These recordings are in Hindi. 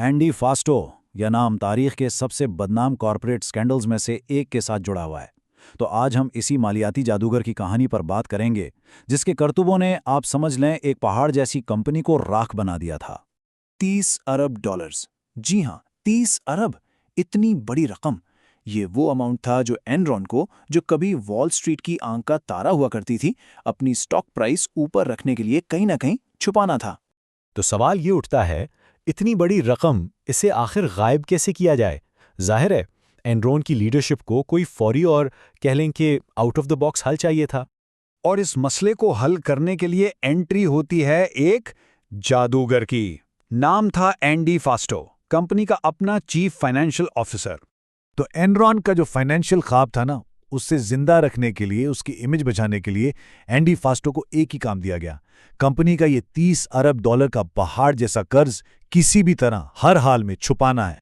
एंडी फास्टो, यह नाम तारीख के सबसे बदनाम कॉरपोरेट स्कैंडल्स में से एक के साथ जुड़ा हुआ है। तो आज हम इसी मालियाती जादूगर की कहानी पर बात करेंगे, जिसके करतूबों ने, आप समझ लें, एक पहाड़ जैसी कंपनी को राख बना दिया था। 30 अरब डॉलर्स। जी हाँ, 30 अरब। इतनी बड़ी रकम। ये वो अमाउंट था जो एनरॉन को, जो कभी वॉल स्ट्रीट की आंख का तारा हुआ करती थी, अपनी स्टॉक प्राइस ऊपर रखने के लिए कहीं ना कहीं छुपाना था। तो सवाल ये उठता है, इतनी बड़ी रकम, इसे आखिर गायब कैसे किया जाए? जाहिर है, एनरॉन की लीडरशिप को कोई फौरी और कह लें कि आउट ऑफ द बॉक्स हल चाहिए था। और इस मसले को हल करने के लिए एंट्री होती है एक जादूगर की। नाम था एंडी फास्टो, कंपनी का अपना चीफ फाइनेंशियल ऑफिसर। तो एनरॉन का जो फाइनेंशियल ख्वाब था ना, उससे जिंदा रखने के लिए, उसकी इमेज बचाने के लिए एंडी फास्टो को एक ही काम दिया गया। कंपनी का ये 30 अरब डॉलर का पहाड़ जैसा कर्ज किसी भी तरह, हर हाल में छुपाना है।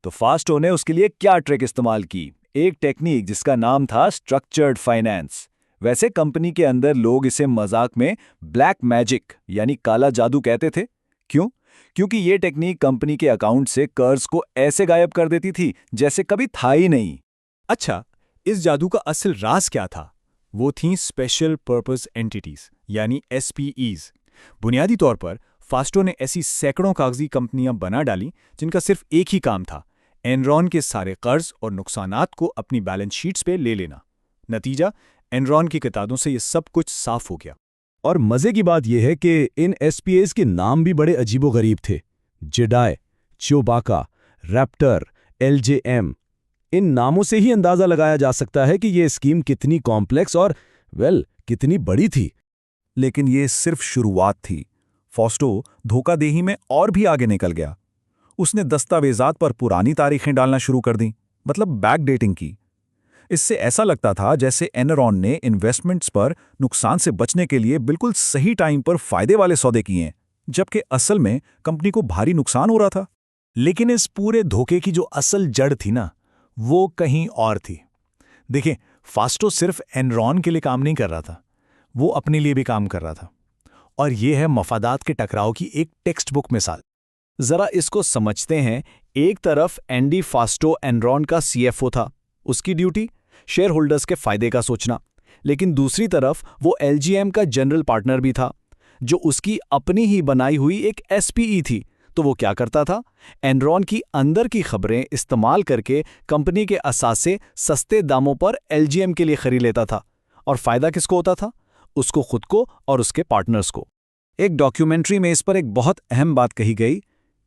तो फास्टो ने उसके लिए क्या ट्रिक इस्तेमाल की? एक टेक्निक जिसका नाम था स्ट्रक्चर्ड फाइनेंस। वैसे कंपनी के अंदर लोग इसे मजाक में ब्लैक मैजिक यानी काला जादू कहते थे। क्यों? क्योंकि ये टेक्निक कंपनी के अकाउंट से कर्ज को ऐसे गायब कर देती थी जैसे कभी था ही नहीं। अच्छा, इस जादू का असल राज क्या था? वो थीं स्पेशल पर्पस एंटिटीज यानी एसपीईज। बुनियादी तौर पर फास्टो ने ऐसी सैकड़ों कागजी कंपनियां बना डाली जिनका सिर्फ एक ही काम था, एनरॉन के सारे कर्ज और नुकसानात को अपनी बैलेंस शीट्स पे ले लेना। नतीजा, एनरॉन की किताबों से ये सब कुछ साफ हो गया। और मजे की बात यह है कि इन एसपीएस के नाम भी बड़े अजीबोगरीब थे। Jedi, च्योबाका, Raptor, एलजेएम। इन नामों से ही अंदाजा लगाया जा सकता है कि यह स्कीम कितनी कॉम्प्लेक्स और कितनी बड़ी थी। लेकिन ये सिर्फ शुरुआत थी। फास्टो धोखाधड़ी में और भी आगे निकल गया। उसने दस्तावेजात पर पुरानी तारीखें डालना शुरू कर दी, मतलब बैकडेटिंग की। इससे ऐसा लगता था जैसे एनरॉन ने इन्वेस्टमेंट्स पर नुकसान से बचने के लिए बिल्कुल सही टाइम पर फायदे वाले सौदे किए हैं, जबकि असल में कंपनी को भारी नुकसान हो रहा था। लेकिन इस पूरे धोखे की जो असल जड़ थी ना, वो कहीं और थी। देखिए, फास्टो सिर्फ एनरॉन के लिए काम नहीं कर रहा था, वो अपने लिए भी काम कर रहा था। और ये है मफादात के टकराव की एक टेक्स्ट बुक मिसाल। जरा इसको समझते हैं। एक तरफ एंडी फास्टो एनरॉन का सीएफओ था, उसकी ड्यूटी शेयर होल्डर्स के फायदे का सोचना। लेकिन दूसरी तरफ वो एलजीएम का जनरल पार्टनर भी था, जो उसकी अपनी ही बनाई हुई एक एसपीई थी। तो वो क्या करता था? एनरॉन की अंदर की खबरें इस्तेमाल करके कंपनी के असासे सस्ते दामों पर एलजीएम के लिए खरीद लेता था। और फायदा किसको होता था? उसको खुद को और उसके पार्टनर्स को। एक डॉक्यूमेंट्री में इस पर एक बहुत अहम बात कही गई।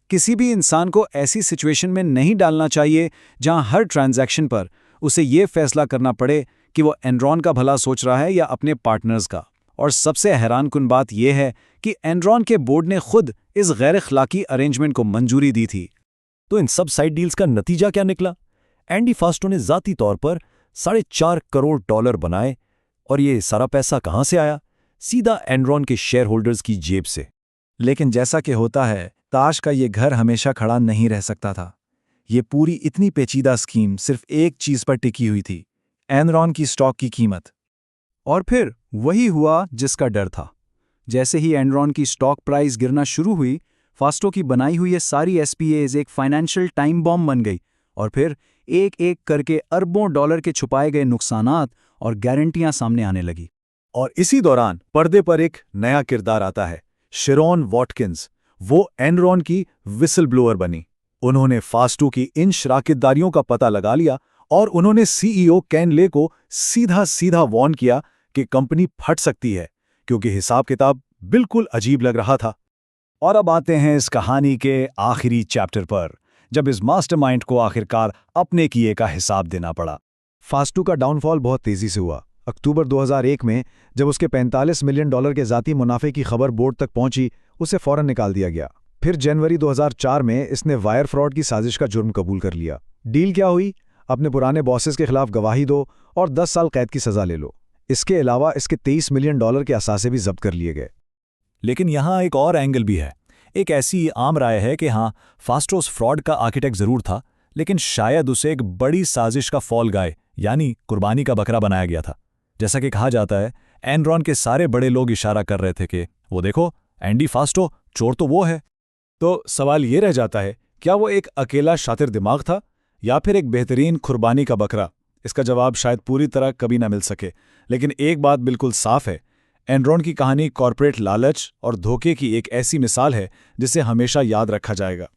किसी भी इंसान को ऐसी सिचुएशन में नहीं डालना चाहिए जहां हर ट्रांजैक्शन पर उसे ये फैसला करना पड़े कि वो एनरॉन का भला सोच रहा है या अपने पार्टनर्स का। और सबसे हैरानकुन बात यह है कि एनरॉन के बोर्ड ने खुद इस गैर अखलाकी अरेंजमेंट को मंजूरी दी थी। तो इन सब साइड डील्स का नतीजा क्या निकला? एंडी फास्टो ने जाती तौर पर $4.5 करोड़ बनाए। और ये सारा पैसा कहां से आया? सीधा एनरॉन के शेयर होल्डर्स की जेब से। लेकिन जैसा कि होता है, ताश का ये घर हमेशा खड़ा नहीं रह सकता था। ये पूरी इतनी पेचीदा स्कीम सिर्फ एक चीज पर टिकी हुई थी, एनरॉन की स्टॉक की कीमत। और फिर वही हुआ जिसका डर था। जैसे ही एनरॉन की स्टॉक प्राइस गिरना शुरू हुई, फास्टो की बनाई हुई ये सारी एसपीएज एक फाइनेंशियल टाइम बॉम्ब बन गई। और फिर एक एक करके अरबों डॉलर के छुपाए गए नुकसानात और गारंटियां सामने आने लगी। और इसी दौरान पर्दे पर एक नया किरदार आता है, शेरोन वॉटकिंस। वो एनरॉन की विसल ब्लोअर बनी। उन्होंने फास्टो की इन शराकतदारियों का पता लगा लिया और उन्होंने सीईओ केन ले को सीधा सीधा वार्न किया कि कंपनी फट सकती है, क्योंकि हिसाब किताब बिल्कुल अजीब लग रहा था। और अब आते हैं इस कहानी के आखिरी चैप्टर पर, जब इस मास्टरमाइंड को आखिरकार अपने किए का हिसाब देना पड़ा। फास्टो का डाउनफॉल बहुत तेजी से हुआ। अक्टूबर 2001 में जब उसके $45 मिलियन के जाती मुनाफे की खबर बोर्ड तक पहुंची, उसे फौरन निकाल दिया गया। फिर जनवरी 2004 में इसने वायर फ्रॉड की साजिश का जुर्म कबूल कर लिया। डील क्या हुई? अपने पुराने बॉसेस के खिलाफ गवाही दो और 10 साल कैद की सजा ले लो। इसके अलावा इसके $23 मिलियन के असासे भी जब्त कर लिए गए। लेकिन यहां एक और एंगल भी है। एक ऐसी आम राय है कि हाँ, फास्टोस फ्रॉड का आर्किटेक्ट जरूर था, लेकिन शायद उसे एक बड़ी साजिश का फॉल गाय यानी कुर्बानी का बकरा बनाया गया था। जैसा कि कहा जाता है, एनरॉन के सारे बड़े लोग इशारा कर रहे थे कि वो देखो, एंडी फास्टो चोर तो वो है। तो सवाल ये रह जाता है क्या वो एक अकेला शातिर दिमाग था या फिर एक बेहतरीन कुर्बानी का बकरा? इसका जवाब शायद पूरी तरह कभी ना मिल सके, लेकिन एक बात बिल्कुल साफ है, एनरॉन की कहानी कॉर्पोरेट लालच और धोखे की एक ऐसी मिसाल है जिसे हमेशा याद रखा जाएगा।